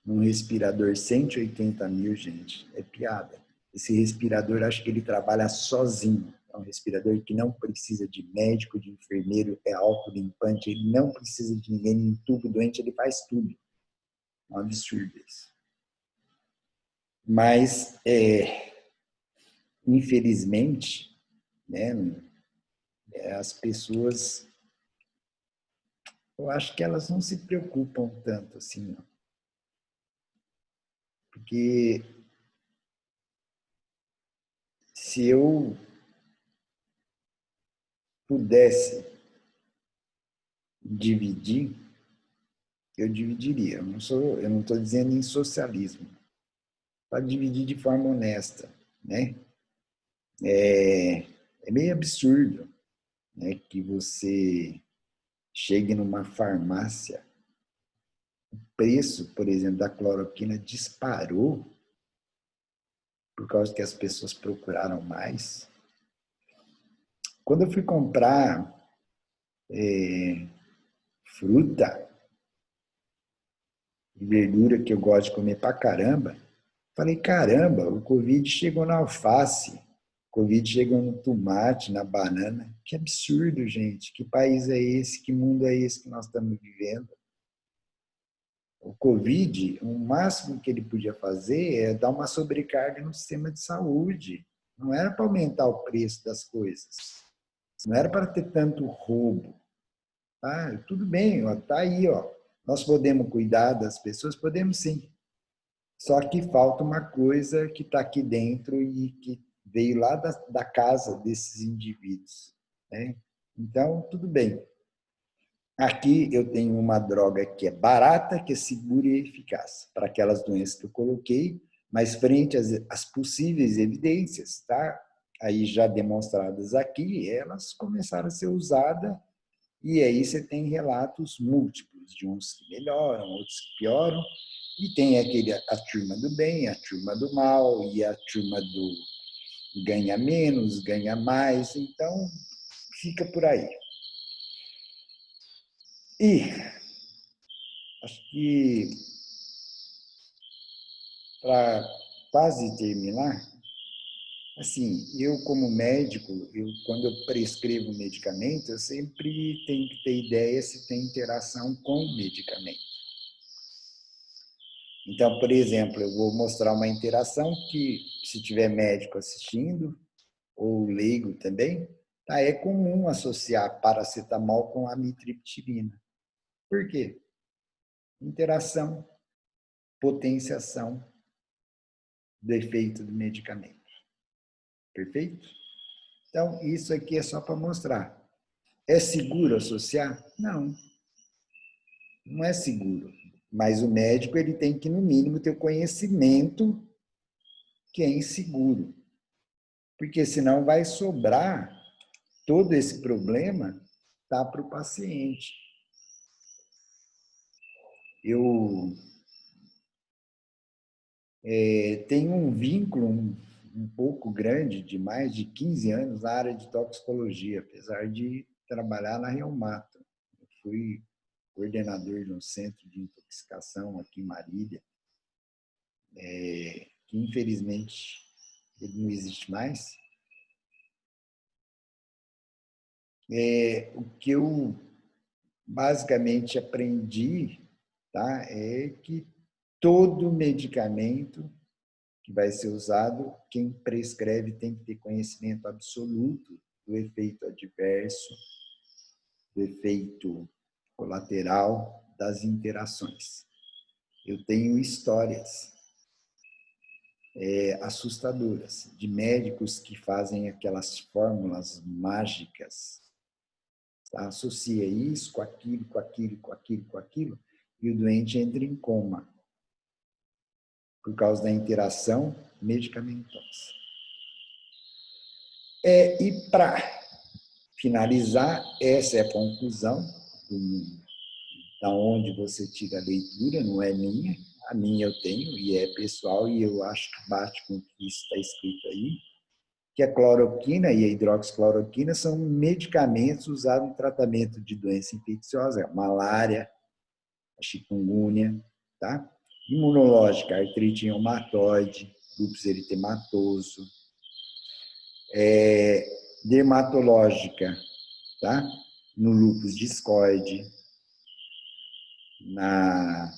num respirador 180 mil, gente, é piada. Esse respirador, acho que ele trabalha sozinho. É um respirador que não precisa de médico, de enfermeiro, é autolimpante, ele não precisa de ninguém, entuba o doente, ele faz tudo. É um absurdo isso. Mas, infelizmente, né, as pessoas, eu acho que elas não se preocupam tanto assim, não. Porque se eu pudesse dividir, eu dividiria. Eu não estou dizendo em socialismo, para dividir de forma honesta, né? É meio absurdo, né, que você chegue numa farmácia, o preço, por exemplo, da cloroquina disparou por causa que as pessoas procuraram mais. Quando eu fui comprar fruta e verdura que eu gosto de comer pra caramba, falei, caramba, o Covid chegou na alface, o Covid chegou no tomate, na banana. Que absurdo, gente. Que país é esse? Que mundo é esse que nós estamos vivendo? O Covid, o máximo que ele podia fazer é dar uma sobrecarga no sistema de saúde. Não era para aumentar o preço das coisas. Não era para ter tanto roubo. Ah, tudo bem, está aí. Ó. Nós podemos cuidar das pessoas? Podemos sim. Só que falta uma coisa que está aqui dentro e que veio lá da casa desses indivíduos. Né? Então, tudo bem. Aqui eu tenho uma droga que é barata, que é segura e eficaz para aquelas doenças que eu coloquei, mas frente às possíveis evidências, tá? Aí já demonstradas aqui, elas começaram a ser usadas e aí você tem relatos múltiplos de uns que melhoram, outros que pioram, e tem a turma do bem, a turma do mal e a turma do ganha menos, ganha mais, então fica por aí. E acho que para quase terminar, assim, eu como médico, quando eu prescrevo medicamento, eu sempre tenho que ter ideia se tem interação com o medicamento. Então, por exemplo, eu vou mostrar uma interação que, se tiver médico assistindo, ou leigo também, tá, é comum associar paracetamol com amitriptilina. Por quê? Interação, potenciação do efeito do medicamento. Perfeito? Então, isso aqui é só para mostrar. É seguro associar? Não, não é seguro. Mas o médico ele tem que, no mínimo, ter o conhecimento que é inseguro. Porque senão vai sobrar todo esse problema tá, para o paciente. Eu tenho um vínculo um pouco grande, de mais de 15 anos, na área de toxicologia, apesar de trabalhar na Reumato. Eu fui coordenador de um centro de intoxicação aqui em Marília, que infelizmente ele não existe mais. O que eu basicamente aprendi, tá, é que todo medicamento que vai ser usado, quem prescreve tem que ter conhecimento absoluto do efeito adverso, do efeito colateral, das interações. Eu tenho histórias assustadoras, de médicos que fazem aquelas fórmulas mágicas, tá? Associa isso com aquilo, com aquilo, com aquilo, com aquilo, e o doente entra em coma por causa da interação medicamentosa. E para finalizar, essa é a conclusão da onde você tira a leitura, não é minha, a minha eu tenho e é pessoal e eu acho que bate com o que está escrito aí, que a cloroquina e a hidroxicloroquina são medicamentos usados no tratamento de doença infecciosa, malária, chikungunya, tá? Imunológica, artrite reumatoide, lúpus eritematoso, dermatológica, tá? No lúpus discoide, na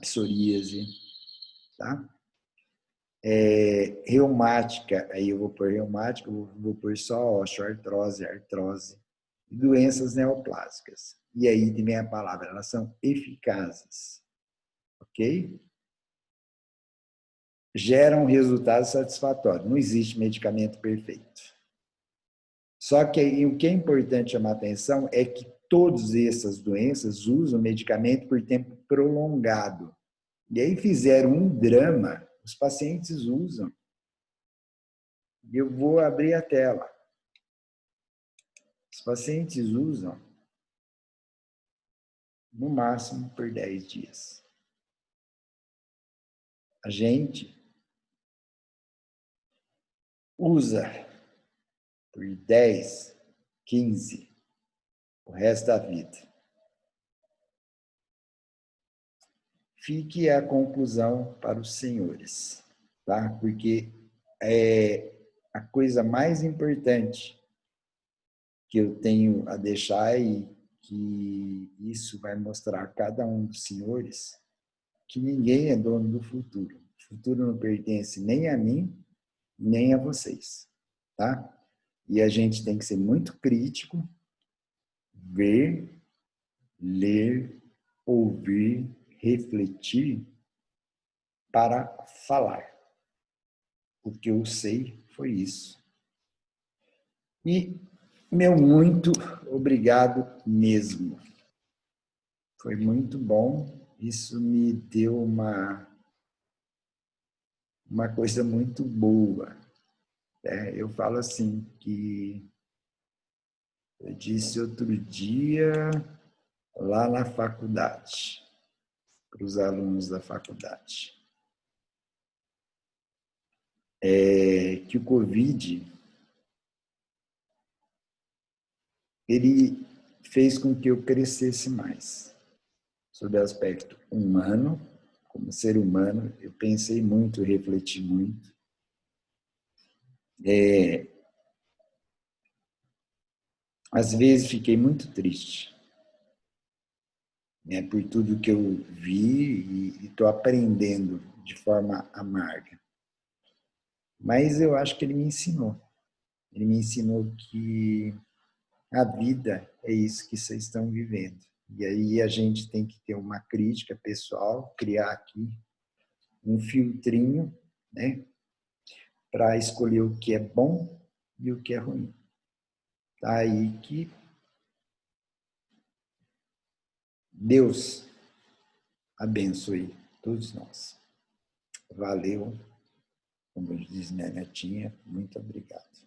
psoríase, tá? Reumática, aí eu vou pôr reumática, vou pôr só osteoartrose, artrose, e doenças neoplásicas. E aí vem a palavra, elas são eficazes, ok? Geram resultados satisfatórios. Não existe medicamento perfeito. Só que aí, o que é importante chamar atenção é que todas essas doenças usam medicamento por tempo prolongado. E aí fizeram um drama, os pacientes usam. Eu vou abrir a tela. Os pacientes usam no máximo por 10 dias. A gente usa por 10, 15, o resto da vida. Fique a conclusão para os senhores, tá? Porque a coisa mais importante que eu tenho a deixar e que isso vai mostrar a cada um dos senhores que ninguém é dono do futuro. O futuro não pertence nem a mim, nem a vocês, tá? E a gente tem que ser muito crítico, ver, ler, ouvir, refletir para falar. O que eu sei foi isso. E meu muito obrigado mesmo. Foi muito bom. Isso me deu uma coisa muito boa. Eu falo assim que eu disse outro dia lá na faculdade, para os alunos da faculdade, que o Covid ele fez com que eu crescesse mais. Sob o aspecto humano, como ser humano, eu pensei muito, refleti muito. Às vezes fiquei muito triste, né, por tudo que eu vi e estou aprendendo de forma amarga. Mas eu acho que ele me ensinou. Ele me ensinou que a vida é isso que vocês estão vivendo. E aí a gente tem que ter uma crítica pessoal, criar aqui um filtrinho, né, para escolher o que é bom e o que é ruim. Tá aí que Deus abençoe todos nós. Valeu, como diz minha netinha, muito obrigado.